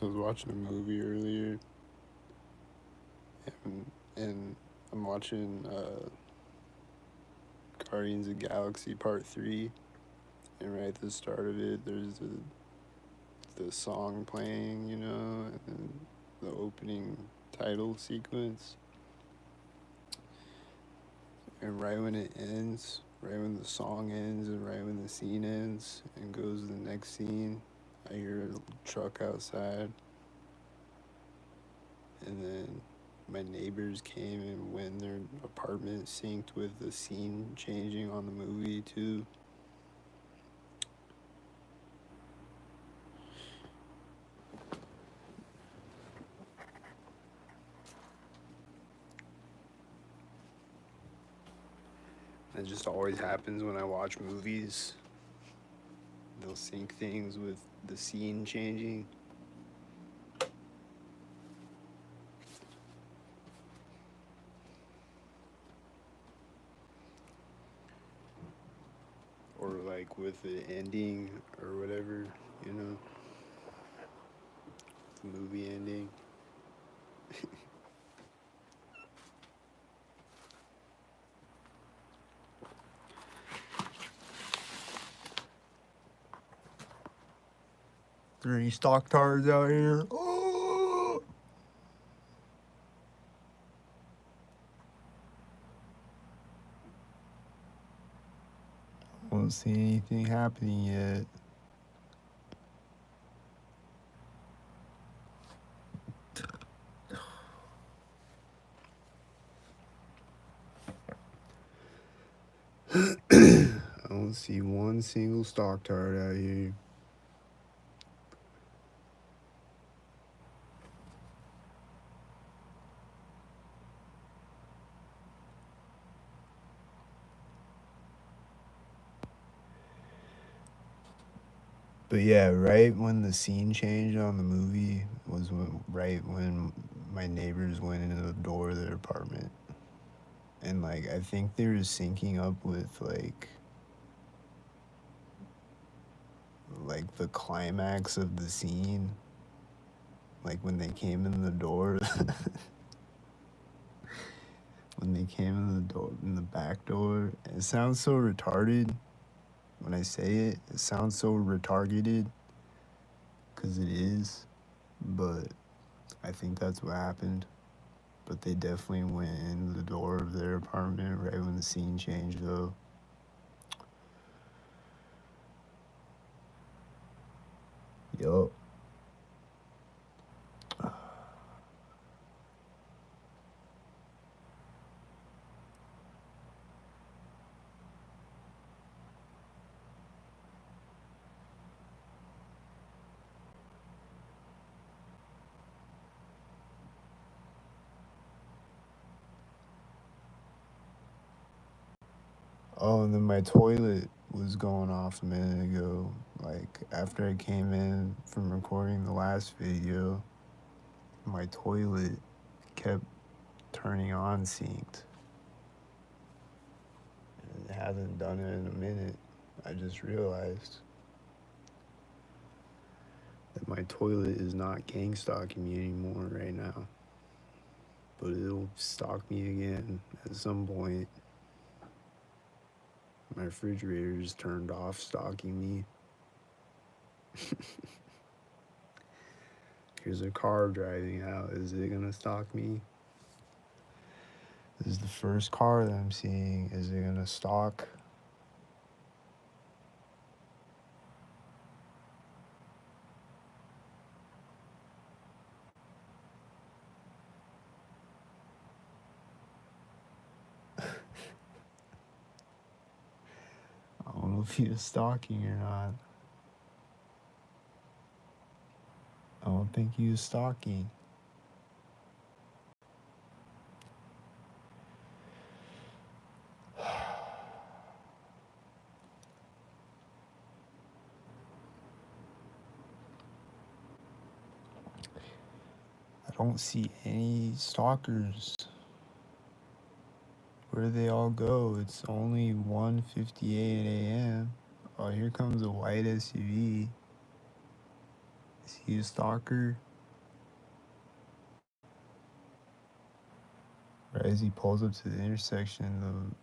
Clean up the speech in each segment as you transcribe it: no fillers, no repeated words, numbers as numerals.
So I was watching a movie earlier, and I'm watching Guardians of the Galaxy Part 3, and right at the start of it, there's the song playing, and then the opening title sequence. And right when it ends, right when the song ends, and right when the scene ends and goes to the next scene, I hear a truck outside, and then my neighbors came and went in their apartment synced with the scene changing on the movie too. It just always happens when I watch movies. They'll sync things with the scene changing. Or like with the ending or whatever, you know, the movie ending. There any stock tires out here? Oh! I don't see anything happening yet. I don't see one single stock tart out here. But yeah, right when the scene changed on the movie was right when my neighbors went into the door of their apartment. And like I think they were syncing up with like the climax of the scene. Like when they came in the door when they came in the door in the back door. It sounds so retarded when I say it. It sounds so retargeted because it is, but I think that's what happened. But they definitely went in the door of their apartment right when the scene changed, though. Yup. Oh, and then my toilet was going off a minute ago. Like, after I came in from recording the last video, my toilet kept turning on synced. And it hasn't done it in a minute. I just realized that my toilet is not gang stalking me anymore right now. But it'll stalk me again at some point. My refrigerator is turned off stalking me. Here's a car driving out. Is it gonna stalk me? This is the first car that I'm seeing. Is it gonna stalk? I don't know if he was stalking or not. I don't think he was stalking. I don't see any stalkers. Where do they all go? It's only 1:58 a.m. Oh, here comes a white SUV. Is he a stalker? As he pulls up to the intersection,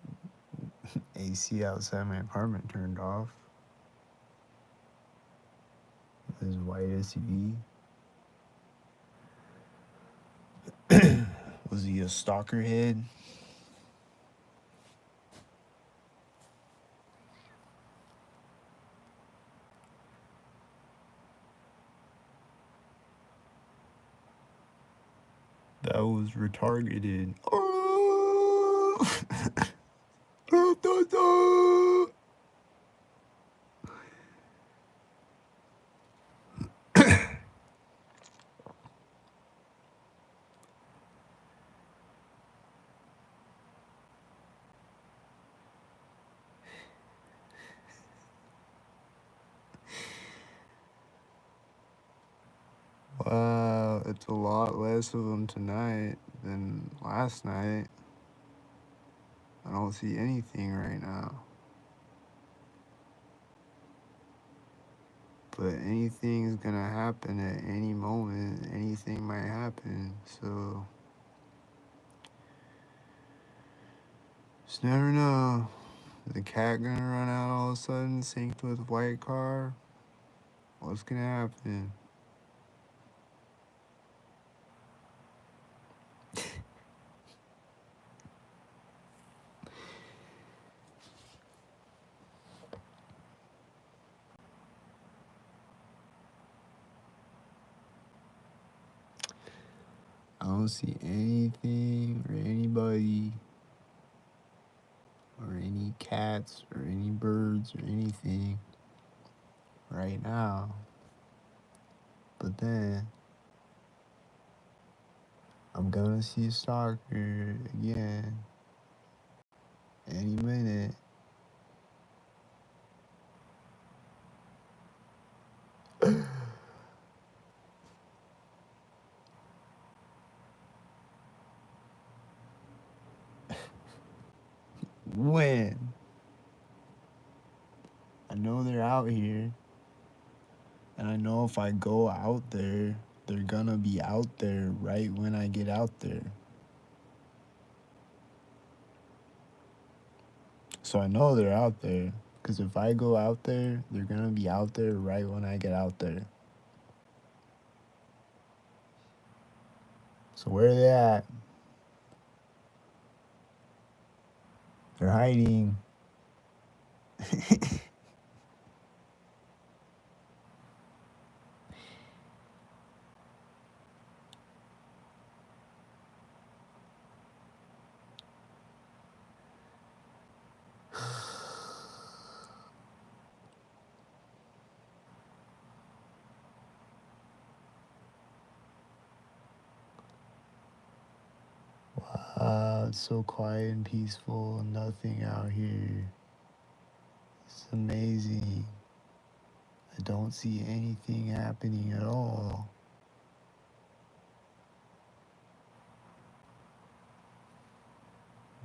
the AC outside my apartment turned off. His white SUV. Was he a stalker head? That was retargeted. Wow, it's a lot less of them tonight than last night. I don't see anything right now. But anything's gonna happen at any moment. Anything might happen. So just never know. Is the cat gonna run out all of a sudden, synced with white car? What's gonna happen? I don't see anything or anybody or any cats or any birds or anything right now. But then I'm gonna see a stalker again any minute. When? I know they're out here. And I know if I go out there, they're gonna be out there right when I get out there. So I know they're out there. Because if I go out there, they're gonna be out there right when I get out there. So where are they at? They're hiding. It's so quiet and peaceful. Nothing out here. It's amazing. I don't see anything happening at all.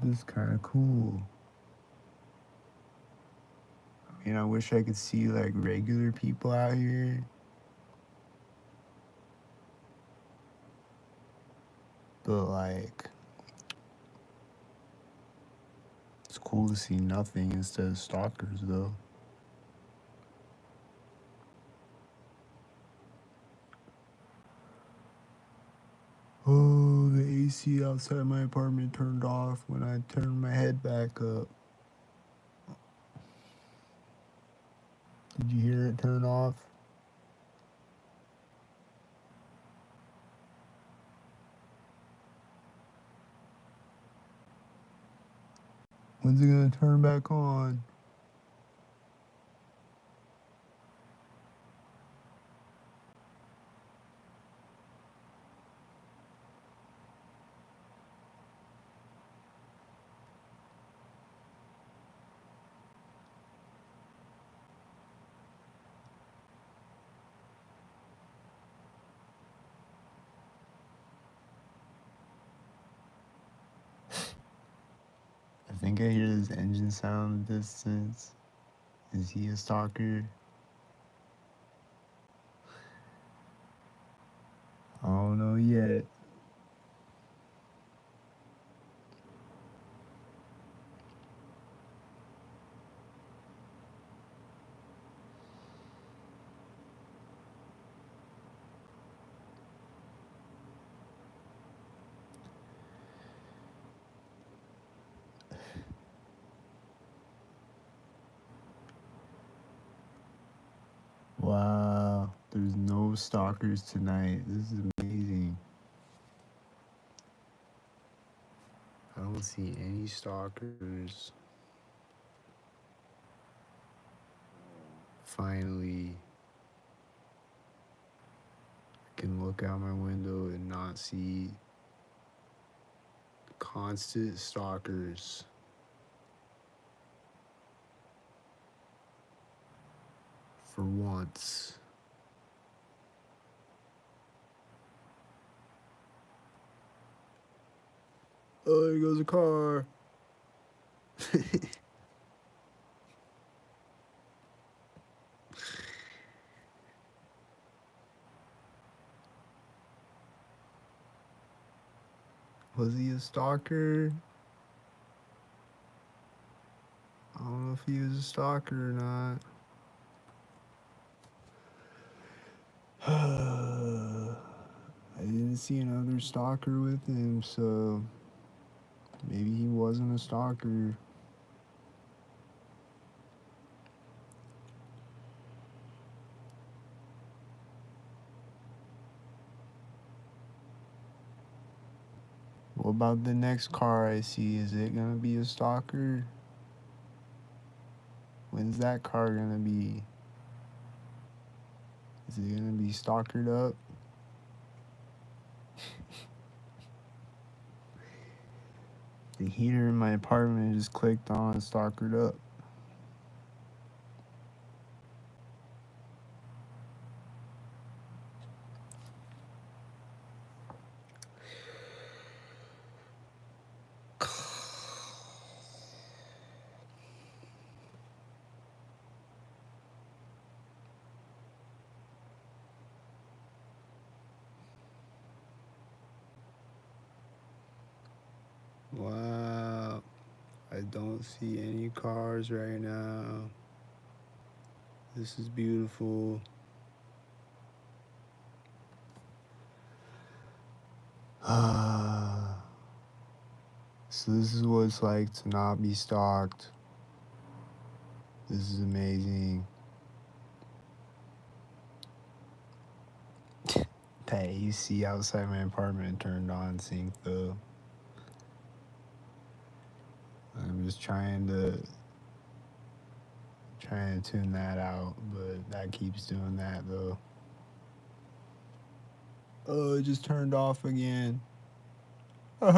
This is kind of cool. I mean, I wish I could see like regular people out here. But like, it's cool to see nothing instead of stalkers, though. Oh, the AC outside my apartment turned off when I turned my head back up. Did you hear it turn off? When's it gonna turn back on? I think I hear this engine sound in the distance. Is he a stalker? I don't know yet. no stalkers tonight. This is amazing. I don't see any stalkers. Finally, I can look out my window and not see constant stalkers. For once. Oh, there goes a car. Was he a stalker? I don't know if he was a stalker or not. I didn't see another stalker with him, so maybe he wasn't a stalker. What about the next car I see? Is it gonna be a stalker? When's that car gonna be? Is it gonna be stalkered up? The heater in my apartment just clicked on stalkered up. Wow. I don't see any cars right now. This is beautiful. So this is what it's like to not be stalked. This is amazing. That AC outside my apartment turned on sync though. I'm just trying to tune that out, but that keeps doing that though. Oh, it just turned off again. It's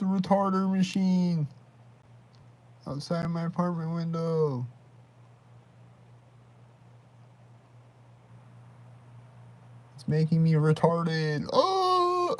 a retarder machine outside my apartment window. It's making me retarded. Oh!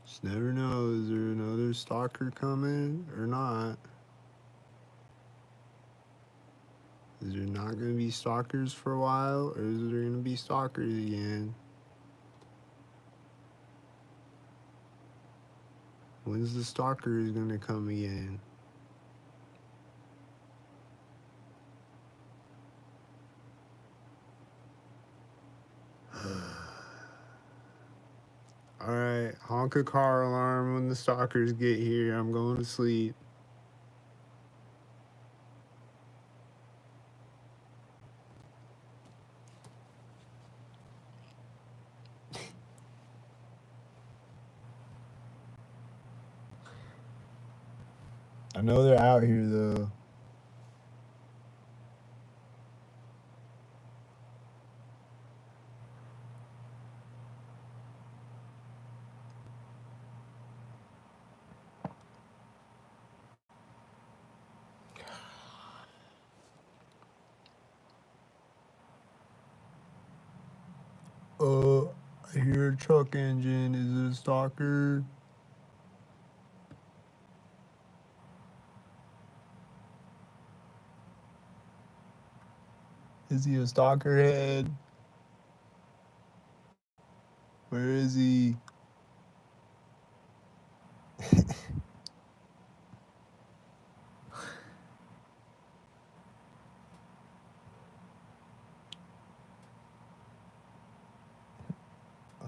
Just never know. Is there another stalker coming or not? Is there not going to be stalkers for a while, or is there going to be stalkers again? When's the stalkers going to come again? Alright, honk a car alarm when the stalkers get here. I'm going to sleep. I know they're out here though. I hear a truck engine. Is it a stalker? Is he a stalkerhead? Where is he?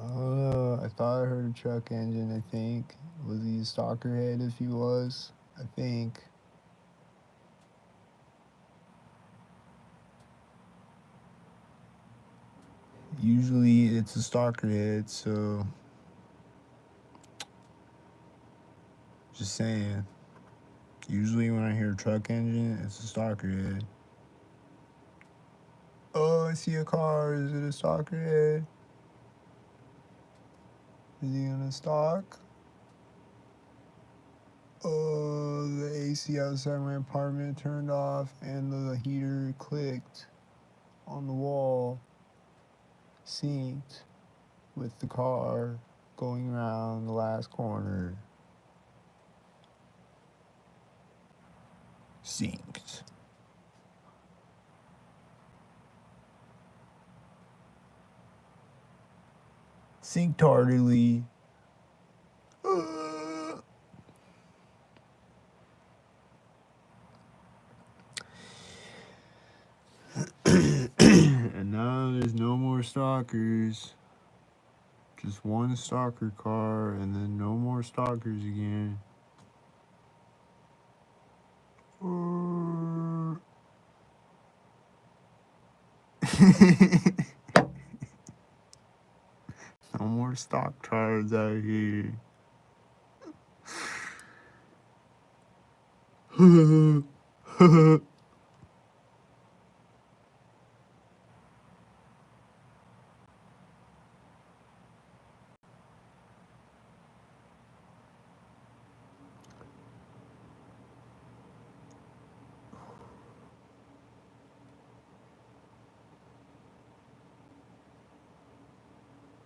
Oh, I thought I heard a truck engine, I think. Was he a stalkerhead if he was? I think. Usually it's a stalkerhead, so just saying. Usually when I hear truck engine, it's a stalkerhead. Oh, I see a car. Is it a stalkerhead? Is he gonna stalk? Oh, the AC outside my apartment turned off and the heater clicked on the wall, synced with the car going around the last corner. Synced. Synced tardily. And now there's no more stalkers. Just one stalker car, and then no more stalkers again. No more stock cars out here.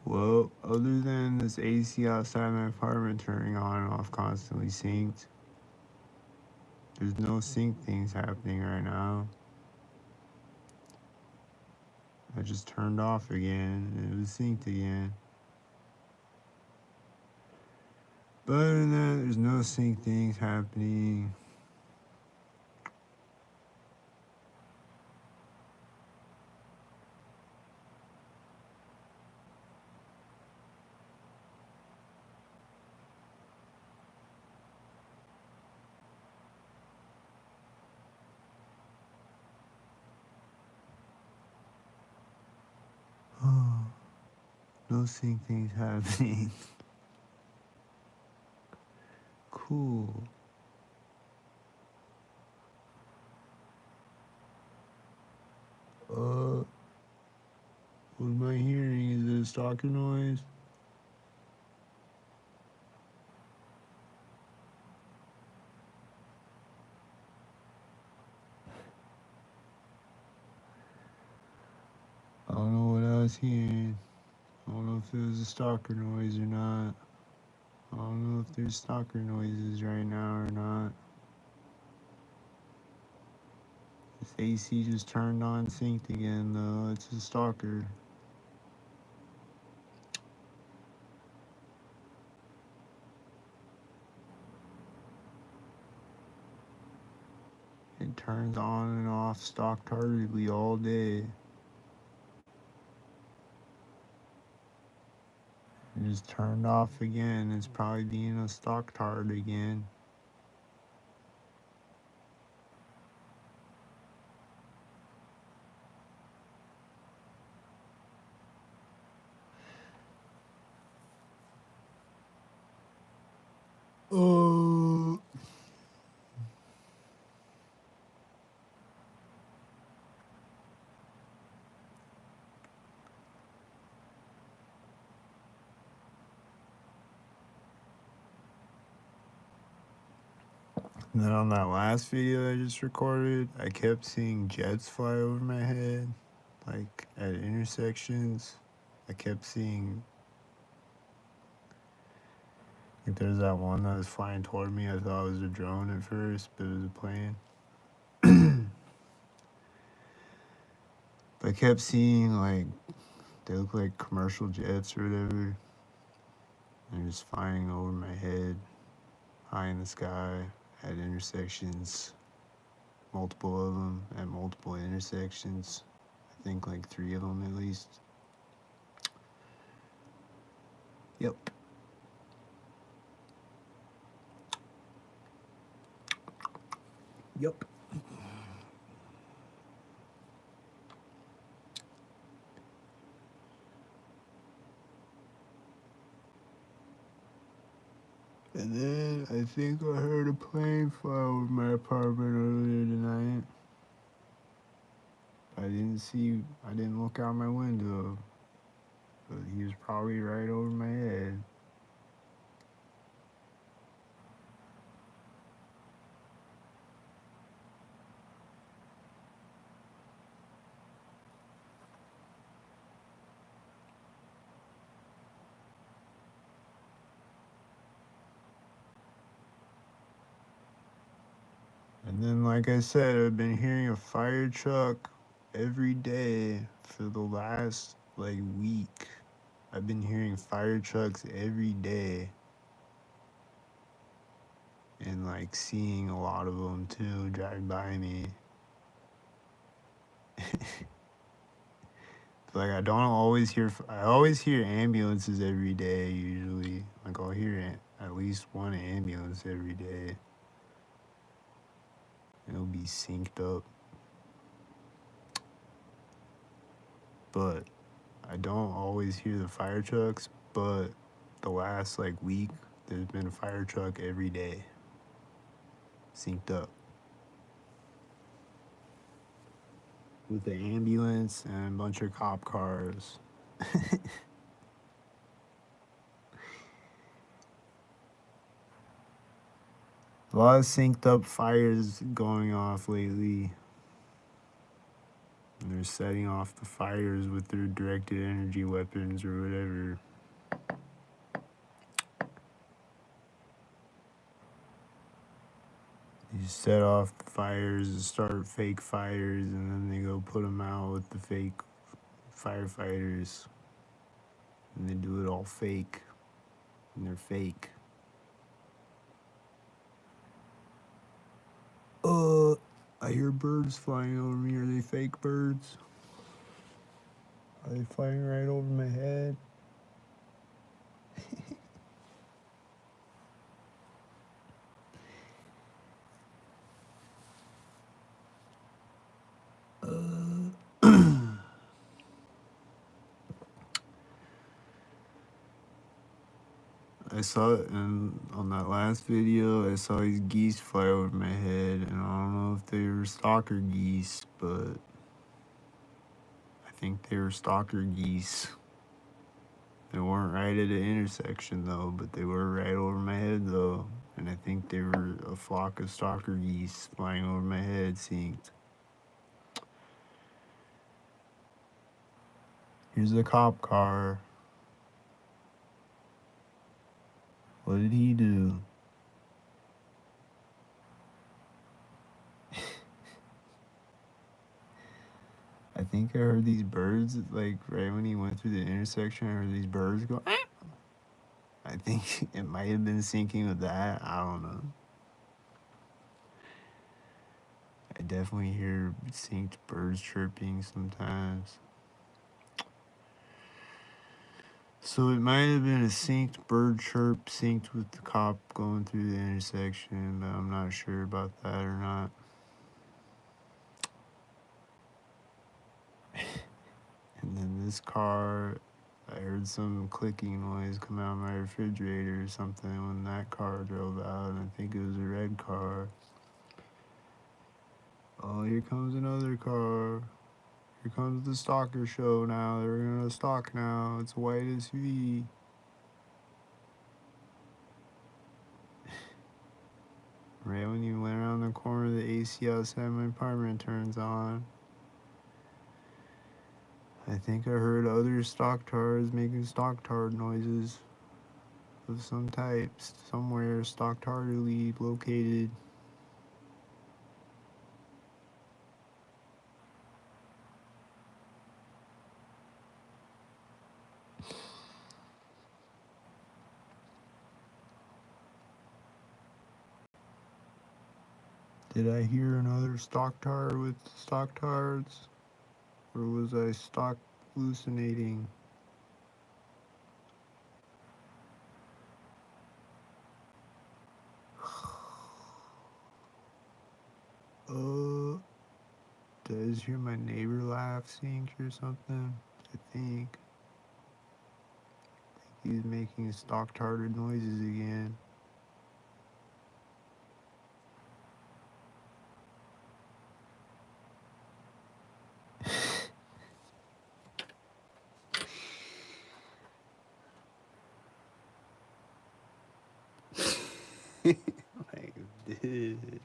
Well, other than this AC outside my apartment turning on and off constantly synced, there's no sync things happening right now. I just turned off again and it was synced again. But other than that, there's no sync things happening. No sync things happening. Cool. What am I hearing? Is it a stalker noise? I don't know what I was hearing. I don't know if it was a stalker noise or not. I don't know if there's stalker noises right now or not. This AC just turned on synced again though. It's a stalker. It turns on and off stock tardily all day. It just turned off again. It's probably being a stock tard again. Oh. And then on that last video I just recorded, I kept seeing jets fly over my head, like at intersections. I kept seeing, like there's that one that was flying toward me. I thought it was a drone at first, but it was a plane. I kept seeing like they look like commercial jets or whatever. They're just flying over my head, high in the sky, at intersections, multiple of them at multiple intersections. I think like 3 of them at least. Yep. Yep. And then I think I heard a plane fly over my apartment earlier tonight. I didn't look out my window, but he was probably right over my head. And then, like I said, I've been hearing a fire truck every day for the last like week. I've been hearing fire trucks every day and like seeing a lot of them too drive by me. Like I always hear ambulances every day usually. Like I'll hear at least one ambulance every day. It'll be synced up. But I don't always hear the fire trucks, but the last like week there's been a fire truck every day. Synced up. With the ambulance and a bunch of cop cars. A lot of synced up fires going off lately. And they're setting off the fires with their directed energy weapons or whatever. You set off the fires and start fake fires, and then they go put them out with the fake firefighters. And they do it all fake. And they're fake. I hear birds flying over me. Are they fake birds? Are they flying right over my head? I saw it on that last video. I saw these geese fly over my head, and I don't know if they were stalker geese, but I think they were stalker geese. They weren't right at an intersection though, but they were right over my head though, and I think they were a flock of stalker geese flying over my head, synced. Here's a cop car. What did he do? I think I heard these birds, like right when he went through the intersection, I heard these birds go. Ah! I think it might have been syncing with that. I don't know. I definitely hear synced birds chirping sometimes. So it might have been a synced bird chirp synced with the cop going through the intersection, but I'm not sure about that or not. And then this car, I heard some clicking noise come out of my refrigerator or something when that car drove out, and I think it was a red car. Oh, here comes another car. Here comes the stalker show now. They're gonna stalk now. It's a white SUV. Right when you went around the corner, the AC outside my apartment turns on. I think I heard other stock tars making stock tard noises of some type. Somewhere stock tardily located. Did I hear another stock tard with stock tards? Or was I stock hallucinating? Uh, did I just hear my neighbor laugh sync or something? I think he's making stock tarded noises again. Like, dude.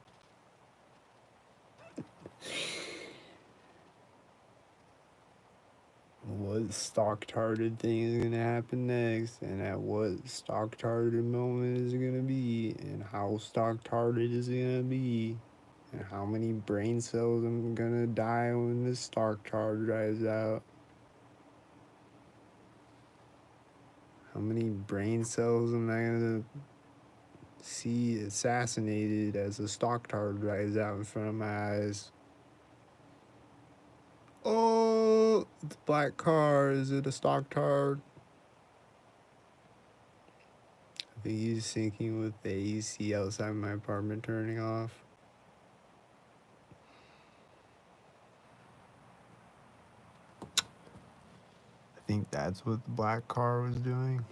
What stock tarded thing is gonna happen next, and at what stock tarded moment is it gonna be, and how stock tarded is it gonna be, and how many brain cells I'm gonna die when this stock tard drives out. How many brain cells am I gonna see assassinated as a stock tard drives out in front of my eyes? Oh, it's a black car. Is it a stock tard? I think he's syncing with the AC outside my apartment turning off. I think that's what the black car was doing.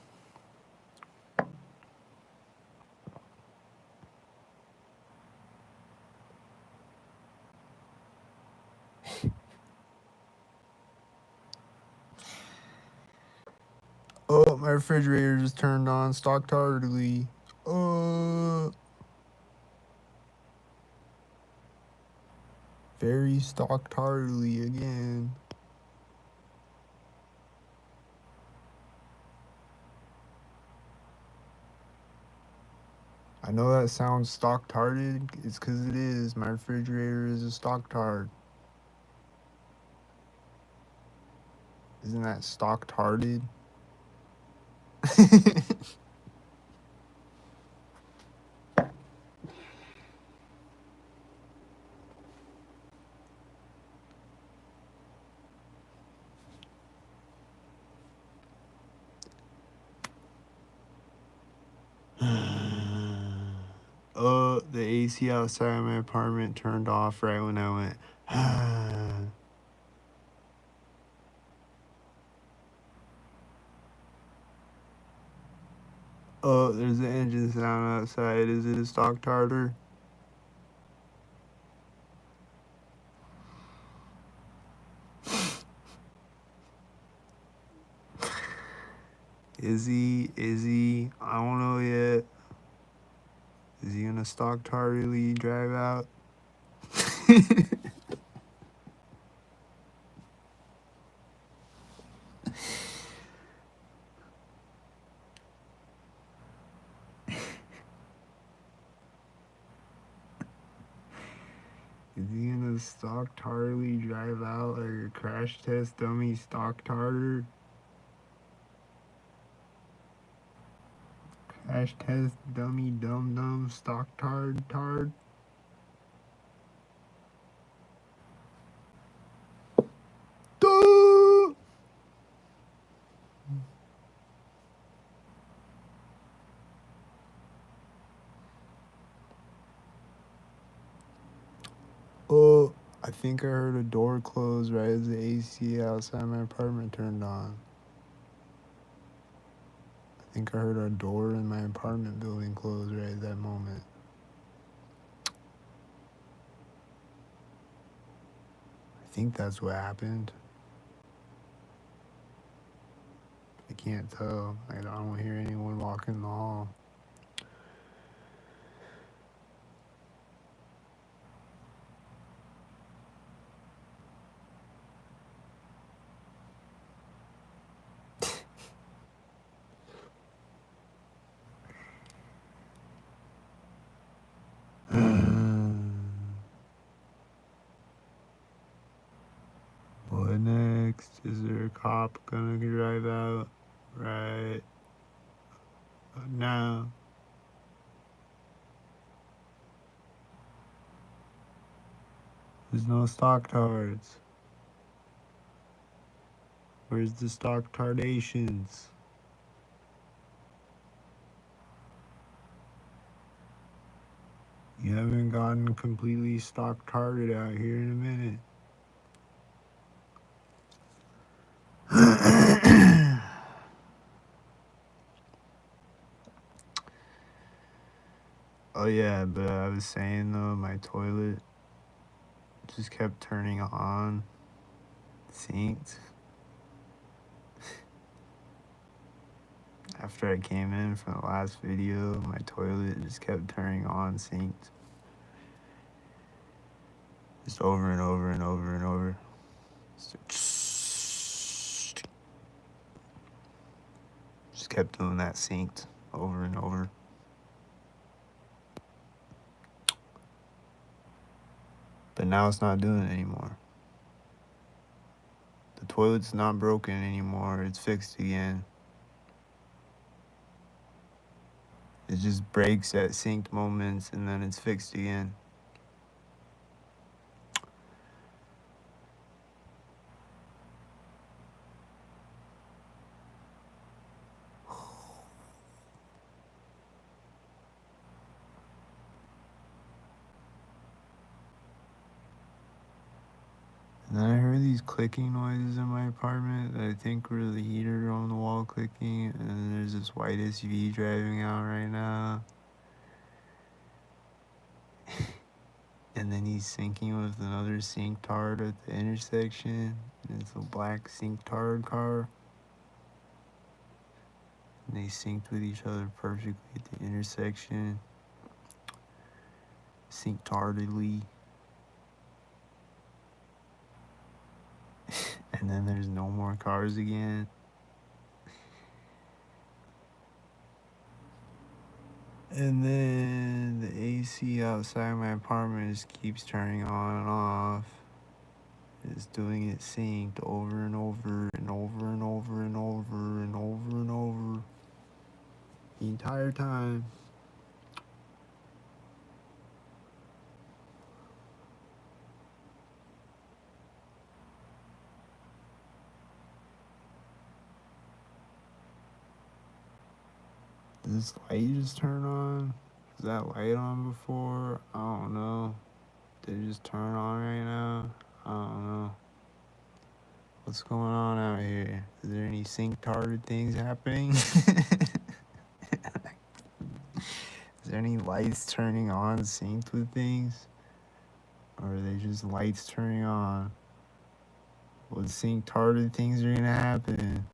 Oh, my refrigerator just turned on stock tardily. Very stock tardily again. I know that sounds stock tarded. It's because it is. My refrigerator is a stock tard. Isn't that stock tarded? Oh, the AC outside my apartment turned off right when I went. Oh, there's an engine sound outside. Is it a stock tartar? Is he? Is he? I don't know yet. Is he gonna stock tardily drive out? Is he gonna stock tardily drive out like a crash test dummy stock tartar? Crash test dummy dum dum stock tard? Duh! Oh, I think I heard a door close right as the AC outside my apartment turned on. I think I heard a door in my apartment building close right at that moment. I think that's what happened. I can't tell. I don't hear anyone walking in the hall. What next? Is there a cop gonna drive out right now? There's no stock tards. Where's the stock tardations? You haven't gotten completely stock tarded out here in a minute. Oh yeah, but I was saying though, my toilet just kept turning on, synced. After I came in from the last video, my toilet just kept turning on, synced. Just over and over and over and over. Just kept doing that synced over and over. But now it's not doing it anymore. The toilet's not broken anymore, it's fixed again. It just breaks at synced moments and then it's fixed again. And then I heard these clicking noises in my apartment that I think were the heater on the wall clicking. And then there's this white SUV driving out right now. And then he's syncing with another synctard at the intersection. And it's a black synctard car. And they synced with each other perfectly at the intersection. Synctardedly. And then there's no more cars again. And then the AC outside my apartment just keeps turning on and off. It's doing it synced over and over and over and over and over and over and over the entire time. Did this light just turn on? Was that light on before? I don't know. Did it just turn on right now? I don't know. What's going on out here? Is there any sync-tarded things happening? Is there any lights turning on synced with things? Or are they just lights turning on? What sync-tarded things are gonna happen?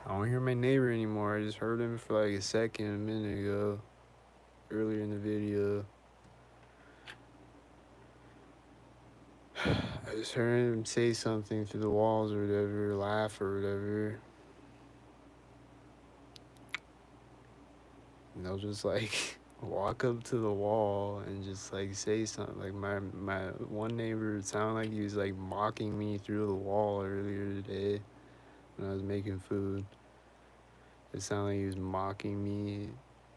I don't hear my neighbor anymore. I just heard him for like a second, a minute ago, earlier in the video. I just heard him say something through the walls or whatever, laugh or whatever. And they'll just like walk up to the wall and just like say something. Like my one neighbor, it sounded like he was like mocking me through the wall earlier today when I was making food. It sounded like he was mocking me,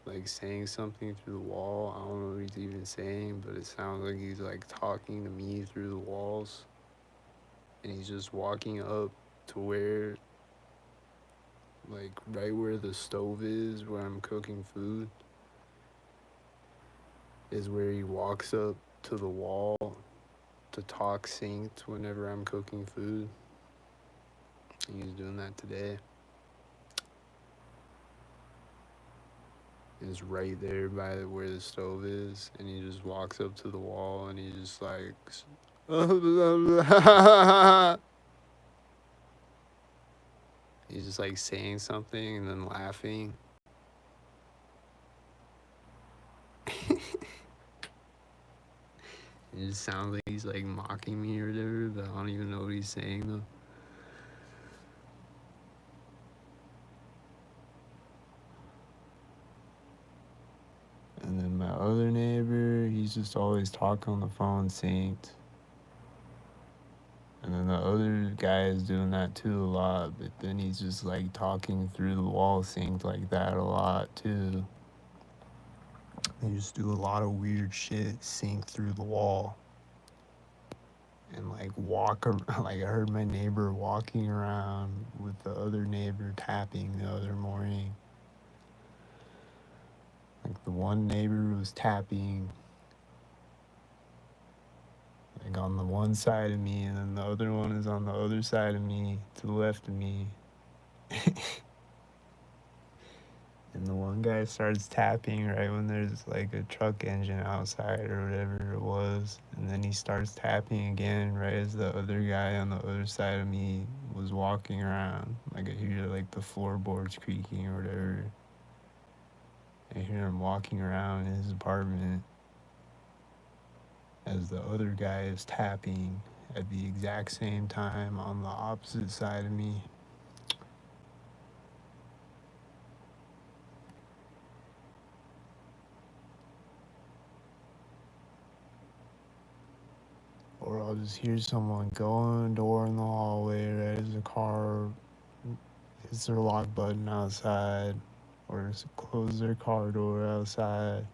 like saying something through the wall. I don't know what he's even saying, but it sounds like he's like talking to me through the walls. And he's just walking up to where, like right where the stove is, where I'm cooking food, is where he walks up to the wall to talk synced whenever I'm cooking food. And he's doing that today. Is right there by where the stove is, and he just walks up to the wall and he just like he's just like saying something and then laughing. It just sounds like he's like mocking me or whatever, but I don't even know what he's saying though. And then my other neighbor, he's just always talking on the phone synced. And then the other guy is doing that too a lot, but then he's just like talking through the wall synced like that a lot too. They just do a lot of weird shit sync through the wall. And like like I heard my neighbor walking around with the other neighbor tapping the other morning. Like the one neighbor was tapping like on the one side of me, and then the other one is on the other side of me to the left of me. And the one guy starts tapping right when there's like a truck engine outside or whatever it was. And then he starts tapping again right as the other guy on the other side of me was walking around. Like I hear like the floorboards creaking or whatever. I hear him walking around in his apartment as the other guy is tapping at the exact same time on the opposite side of me. Or I'll just hear someone go on the door in the hallway right as the car hits their lock button outside, or close their car door outside,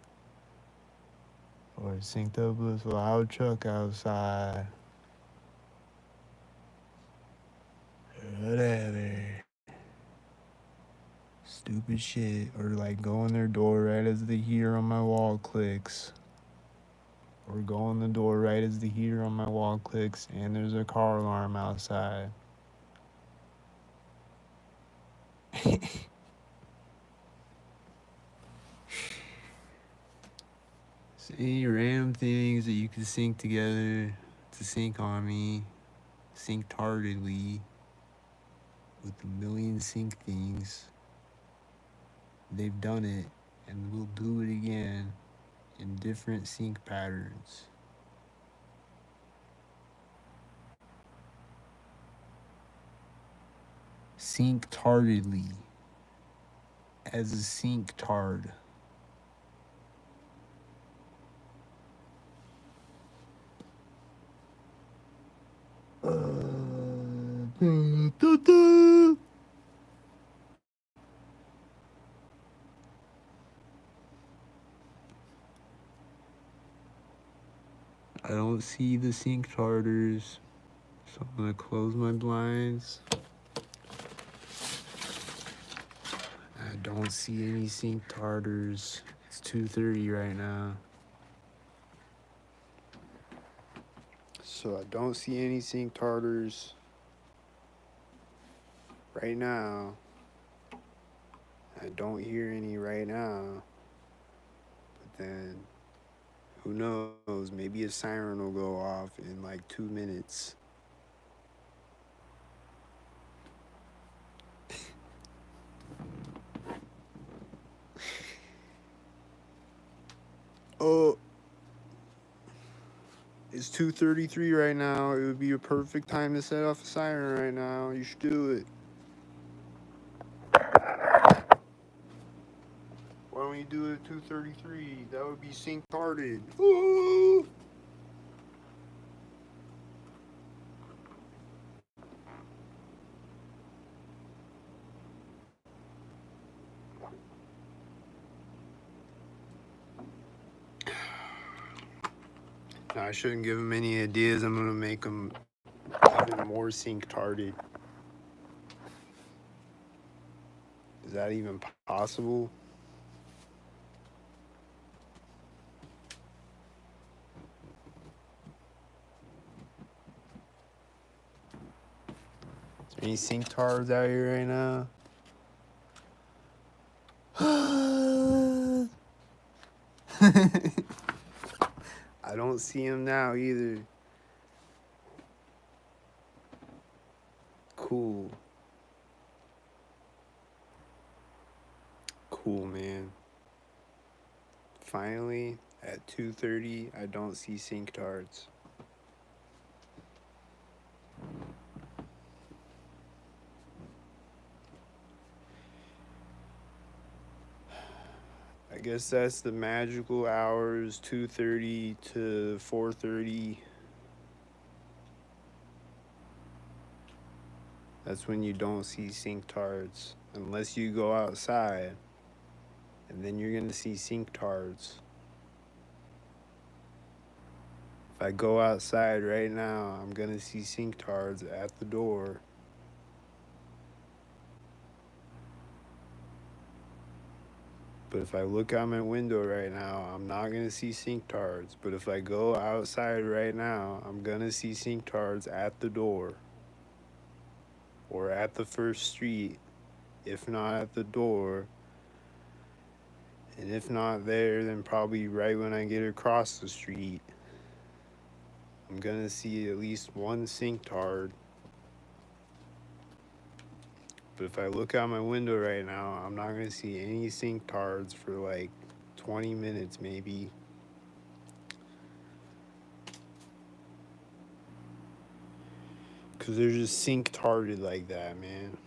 or synced up with a loud truck outside. Whatever. Stupid shit. Or like go in their door right as the heater on my wall clicks. Or go in the door right as the heater on my wall clicks and there's a car alarm outside. So any random things that you can sync together to sync on me, sync tardedly with a million sync things. They've done it and will do it again in different sync patterns. Sync tardedly as a sync tard. I don't see the sync tarders, so I'm gonna close my blinds. I don't see any sync tarders. It's 2:30 right now. So I don't see any sync tarders right now. I don't hear any right now. But then, who knows? Maybe a siren will go off in like 2 minutes. Oh, it's 2:33 right now. It would be a perfect time to set off a siren right now. You should do it. Why don't you do it at 2:33? That would be sync tarded. Ooh. No, I shouldn't give him any ideas. I'm gonna make him even more sync tarded. Is that even possible? Is there any sync tards out here right now? I don't see him now either. Cool. Cool, man. Finally, at 2:30, I don't see sync tards. I guess that's the magical hours, 2:30 to 4:30. That's when you don't see sink tards. Unless you go outside, and then you're gonna see sink tards. If I go outside right now, I'm gonna see sink tards at the door. But if I look out my window right now, I'm not gonna see sink tards. But if I go outside right now, I'm gonna see sink tards at the door. Or at the first street. If not at the door. And if not there, then probably right when I get across the street. I'm gonna see at least one sink tard. But if I look out my window right now, I'm not gonna see any sink tards for like 20 minutes maybe. Cause they're just sink tarded like that, man.